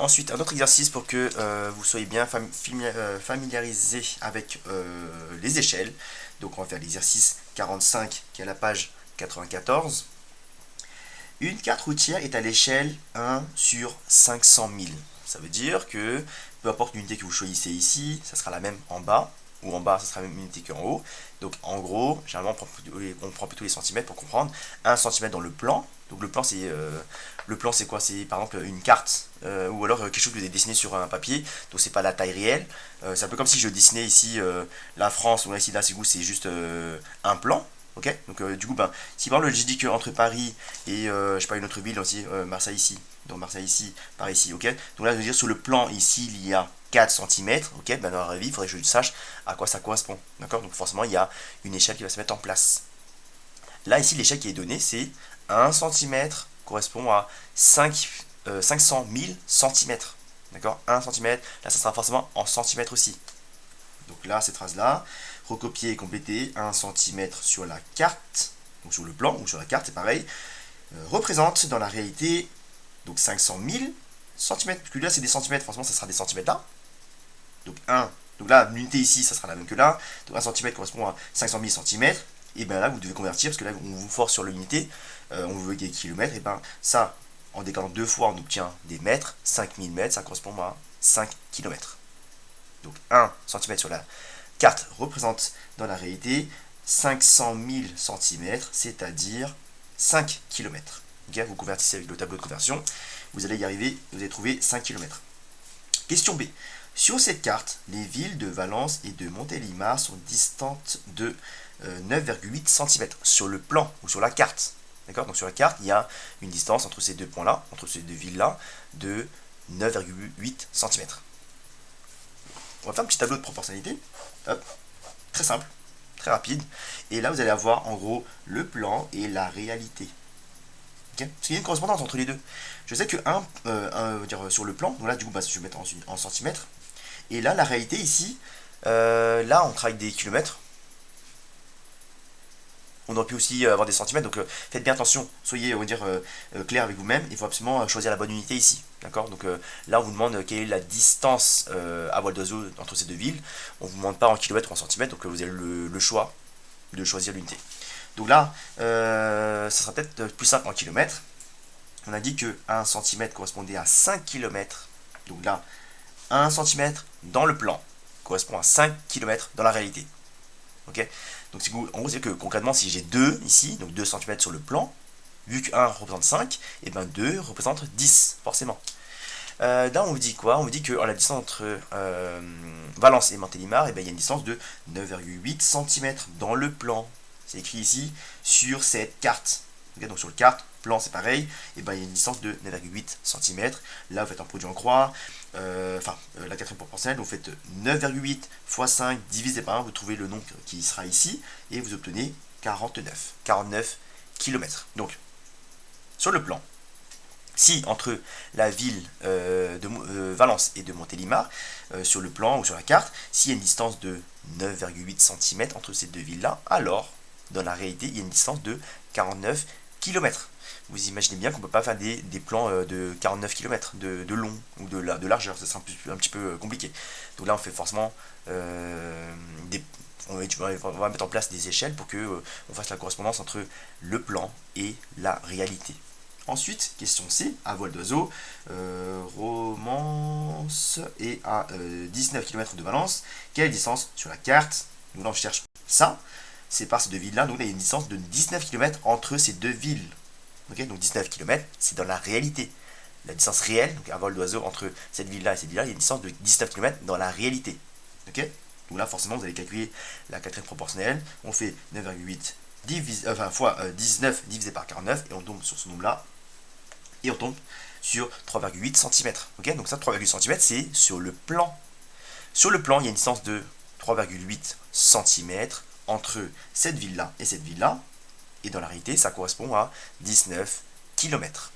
Ensuite, un autre exercice pour que vous soyez bien familiarisé avec les échelles. Donc on va faire l'exercice 45 qui est à la page 94. Une carte routière est à l'échelle 1 sur 500 000. Ça veut dire que peu importe l'unité que vous choisissez ici, ça sera la même en bas, ou en bas, ça sera la même unité qu'en haut. Donc en gros, généralement, on prend plutôt les centimètres pour comprendre. 1 centimètre dans le plan. Donc le plan c'est quoi? C'est par exemple une carte, ou alors quelque chose que vous avez dessiné sur un papier. Donc c'est pas la taille réelle. C'est un peu comme si je dessinais ici la France, ou ici là c'est juste un plan. Ok, donc du coup, si par exemple j'ai dit qu'entre Paris et je sais pas une autre ville aussi, Marseille ici, donc Marseille ici, Paris ici, ok. Donc là je veux dire sur le plan ici il y a 4 centimètres, ok, dans la vraie vie il faudrait que je sache à quoi ça correspond, d'accord. Donc forcément il y a une échelle qui va se mettre en place. Là ici l'échelle qui est donnée c'est 1 centimètre correspond à 500 000 centimètres, d'accord. 1 centimètre, là ça sera forcément en centimètres aussi. Donc là, cette phrase-là, recopier et compléter 1 cm sur la carte, donc sur le plan ou sur la carte, c'est pareil, représente dans la réalité donc 500 000 cm, puisque là c'est des centimètres, forcément ça sera des centimètres là. Donc 1, donc là l'unité ici ça sera la même que là, donc 1 cm correspond à 500 000 cm, et bien là vous devez convertir, parce que là on vous force sur l'unité, on veut des kilomètres, et bien ça, en décalant deux fois on obtient des mètres, 5000 mètres, ça correspond à 5 km. Donc 1 cm sur la carte représente dans la réalité 500 000 cm, c'est-à-dire 5 km. Okay, vous convertissez avec le tableau de conversion, vous allez y arriver, vous allez trouver 5 km. Question B. Sur cette carte, les villes de Valence et de Montélimar sont distantes de 9,8 cm sur le plan ou sur la carte. D'accord. Donc sur la carte, il y a une distance entre ces deux points-là, entre ces deux villes-là, de 9,8 cm. On va faire un petit tableau de proportionnalité. Hop. Très simple, très rapide. Et là, vous allez avoir en gros le plan et la réalité. Okay. Parce qu'il y a une correspondance entre les deux. Je sais que sur le plan, donc là, du coup, je vais mettre en centimètres. Et là, la réalité ici, là, on travaille des kilomètres. On aurait pu aussi avoir des centimètres, donc faites bien attention, soyez clair avec vous-même, il faut absolument choisir la bonne unité ici. D'accord. Donc là on vous demande quelle est la distance à vol d'oiseau entre ces deux villes. On ne vous demande pas en kilomètres ou en centimètres, donc vous avez le choix de choisir l'unité. Donc là, ça sera peut-être plus simple en kilomètres. On a dit que 1 cm correspondait à 5 km. Donc là, 1 cm dans le plan correspond à 5 km dans la réalité. Ok. Donc en gros c'est que concrètement si j'ai 2 ici, donc 2 cm sur le plan, vu que 1 représente 5, et bien 2 représente 10 forcément. Là on vous dit quoi? On vous dit que la distance entre Valence et Montélimar, il y a une distance de 9,8 cm dans le plan. C'est écrit ici sur cette carte. Okay, donc sur le carte, plan c'est pareil, et il y a une distance de 9,8 cm. Là vous faites un produit en croix, la quatrième proportionnelle, vous faites 9,8 x 5 divisé par 1, vous trouvez le nombre qui sera ici, et vous obtenez 49 km. Donc, sur le plan, si entre la ville de Valence et de Montélimar, sur le plan ou sur la carte, s'il y a une distance de 9,8 cm entre ces deux villes-là, alors, dans la réalité, il y a une distance de 49 km. Vous imaginez bien qu'on ne peut pas faire des plans de 49 km de long ou de largeur, ça sera un petit peu compliqué. Donc là on fait forcément on va mettre en place des échelles pour que on fasse la correspondance entre le plan et la réalité. Ensuite, question C, à vol d'oiseau, Romance est à 19 km de Valence. Quelle distance sur la carte? Donc là on cherche ça, c'est par ces deux villes là, donc là il y a une distance de 19 km entre ces deux villes. Okay, donc 19 km, c'est dans la réalité. La distance réelle, donc à vol d'oiseau entre cette ville-là et cette ville-là, il y a une distance de 19 km dans la réalité. Okay, donc là, forcément, vous allez calculer la quatrième proportionnelle. On fait 9,8 fois 19 divisé par 49, et on tombe sur ce nombre-là. Et on tombe sur 3,8 cm. Okay, donc ça, 3,8 cm, c'est sur le plan. Sur le plan, il y a une distance de 3,8 cm entre cette ville-là et cette ville-là. Et dans la réalité, ça correspond à 19 km.